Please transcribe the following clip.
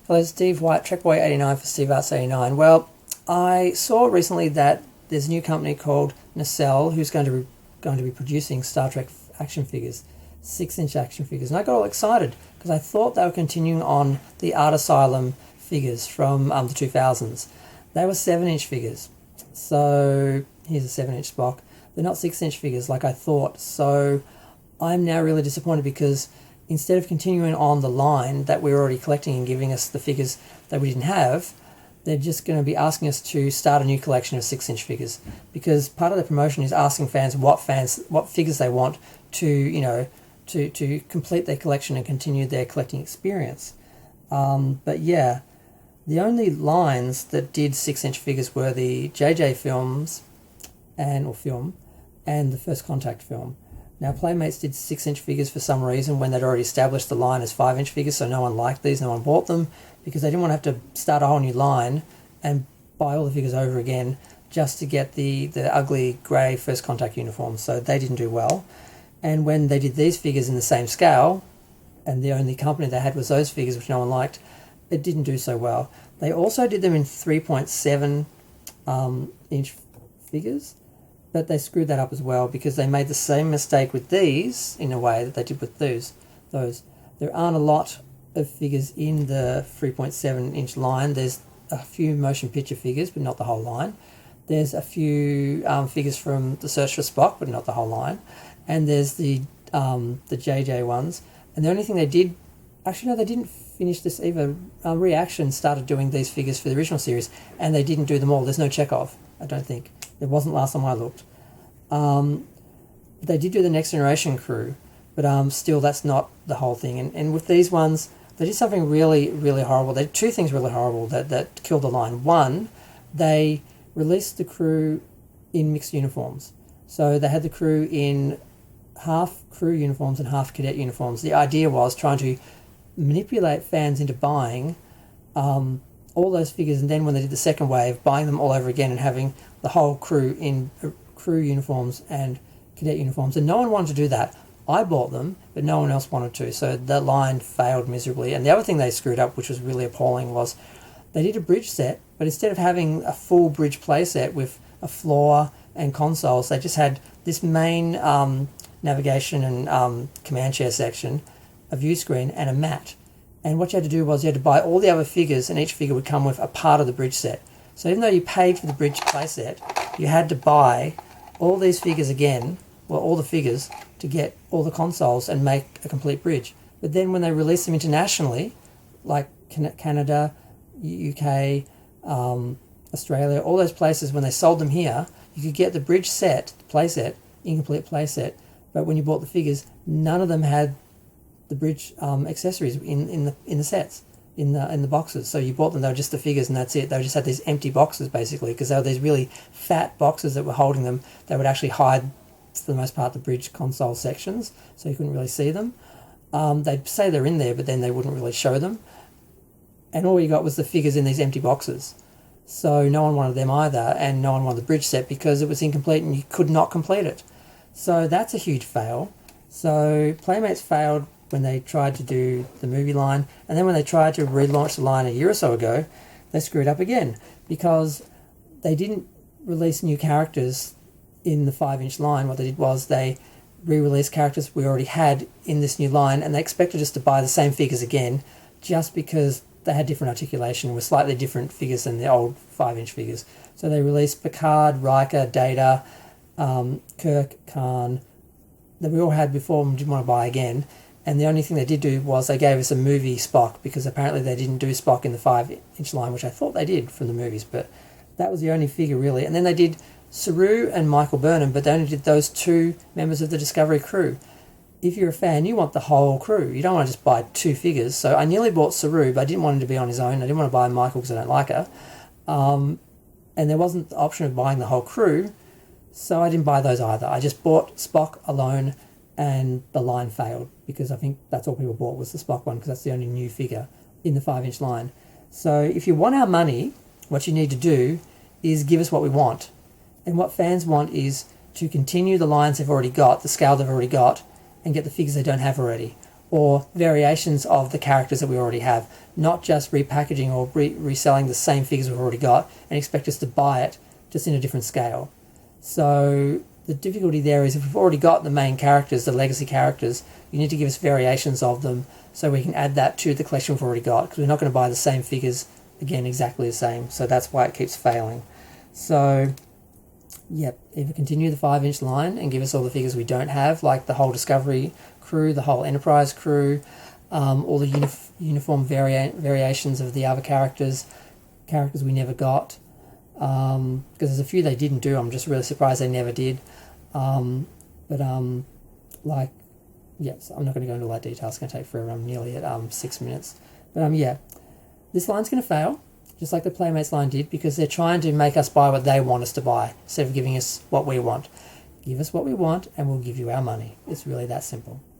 Hello, Steve White, TrekBoy89 for Steve Arts 89. Well, I saw recently that there's a new company called Nacelle who's going to be producing Star Trek action figures, 6-inch action figures, and I got all excited because I thought they were continuing on the Art Asylum figures from the 2000s. They were 7-inch figures, so here's a 7-inch Spock. They're not 6-inch figures like I thought, so I'm now really disappointed because instead of continuing on the line that we were already collecting and giving us the figures that we didn't have, they're just going to be asking us to start a new collection of 6-inch figures, because part of the promotion is asking fans what figures they want to to complete their collection and continue their collecting experience. But yeah, the only lines that did 6-inch figures were the JJ films and the First Contact film. Now, Playmates did 6-inch figures for some reason when they'd already established the line as 5-inch figures, so no one liked these, no one bought them, because they didn't want to have to start a whole new line and buy all the figures over again just to get the ugly grey First Contact uniforms, so they didn't do well. And when they did these figures in the same scale, and the only company they had was those figures, which no one liked, it didn't do so well. They also did them in 3.7 inch figures, but they screwed that up as well because they made the same mistake with these in a way that they did with those. There aren't a lot of figures in the 3.7 inch line. There's a few motion picture figures, but not the whole line. There's a few figures from The Search for Spock, but not the whole line. And there's the JJ ones. And the only thing they did, actually no, they didn't finish this either. Reaction started doing these figures for the original series, and they didn't do them all. There's no Chekhov, I don't think. There wasn't last time I looked. They did do the Next Generation crew, but still that's not the whole thing. And with these ones, they did something really, really horrible. They did two things really horrible that killed the line. One, they released the crew in mixed uniforms. So they had the crew in half crew uniforms and half cadet uniforms. The idea was trying to manipulate fans into buying all those figures, and then when they did the second wave, buying them all over again and having the whole crew in crew uniforms and cadet uniforms. And no one wanted to do that. I bought them, but no one else wanted to, so the line failed miserably. And the other thing they screwed up, which was really appalling, was they did a bridge set, but instead of having a full bridge play set with a floor and consoles, they just had this main navigation and command chair section, a view screen, and a mat. And what you had to do was you had to buy all the other figures, and each figure would come with a part of the bridge set. So even though you paid for the bridge playset, you had to buy all these figures again, well, all the figures, to get all the consoles and make a complete bridge. But then when they released them internationally, like Canada, UK, Australia, all those places, when they sold them here, you could get the bridge set, the playset, incomplete playset, but when you bought the figures, none of them had the bridge accessories in the sets, in the boxes. So you bought them, they were just the figures and that's it. They just had these empty boxes basically, because they were these really fat boxes that were holding them. They would actually hide, for the most part, the bridge console sections, so you couldn't really see them. They'd say they're in there, but then they wouldn't really show them. And all you got was the figures in these empty boxes. So no one wanted them either, and no one wanted the bridge set because it was incomplete and you could not complete it. So that's a huge fail. So Playmates failed when they tried to do the movie line, and then when they tried to relaunch the line a year or so ago, they screwed up again because they didn't release new characters in the 5-inch line. What they did was they re-released characters we already had in this new line, and they expected us to buy the same figures again just because they had different articulation with slightly different figures than the old 5-inch figures. So they released Picard, Riker, Data, Kirk, Khan, that we all had before and didn't want to buy again. And the only thing they did do was they gave us a movie Spock, because apparently they didn't do Spock in the 5-inch line, which I thought they did from the movies, but that was the only figure really. And then they did Saru and Michael Burnham, but they only did those two members of the Discovery crew. If you're a fan, you want the whole crew. You don't want to just buy two figures. So I nearly bought Saru, but I didn't want him to be on his own. I didn't want to buy Michael because I don't like her. And there wasn't the option of buying the whole crew, so I didn't buy those either. I just bought Spock alone, and the line failed because I think that's all people bought was the Spock one, because that's the only new figure in the 5-inch line. So if you want our money, what you need to do is give us what we want. And what fans want is to continue the lines they've already got, the scale they've already got, and get the figures they don't have already. or variations of the characters that we already have, not just repackaging or reselling the same figures we've already got and expect us to buy it just in a different scale. So the difficulty there is if we've already got the main characters, the legacy characters, you need to give us variations of them so we can add that to the collection we've already got, because we're not going to buy the same figures again exactly the same. So that's why it keeps failing. So yep, either continue the 5-inch line and give us all the figures we don't have, like the whole Discovery crew, the whole Enterprise crew, all the uniform variations of the other characters we never got. Because there's a few they didn't do. I'm just really surprised they never did. Like, yes, I'm not going to go into all that detail. It's going to take forever. I'm nearly at 6 minutes. But yeah, this line's going to fail, just like the Playmates line did, because they're trying to make us buy what they want us to buy instead of giving us what we want. Give us what we want and we'll give you our money. It's really that simple.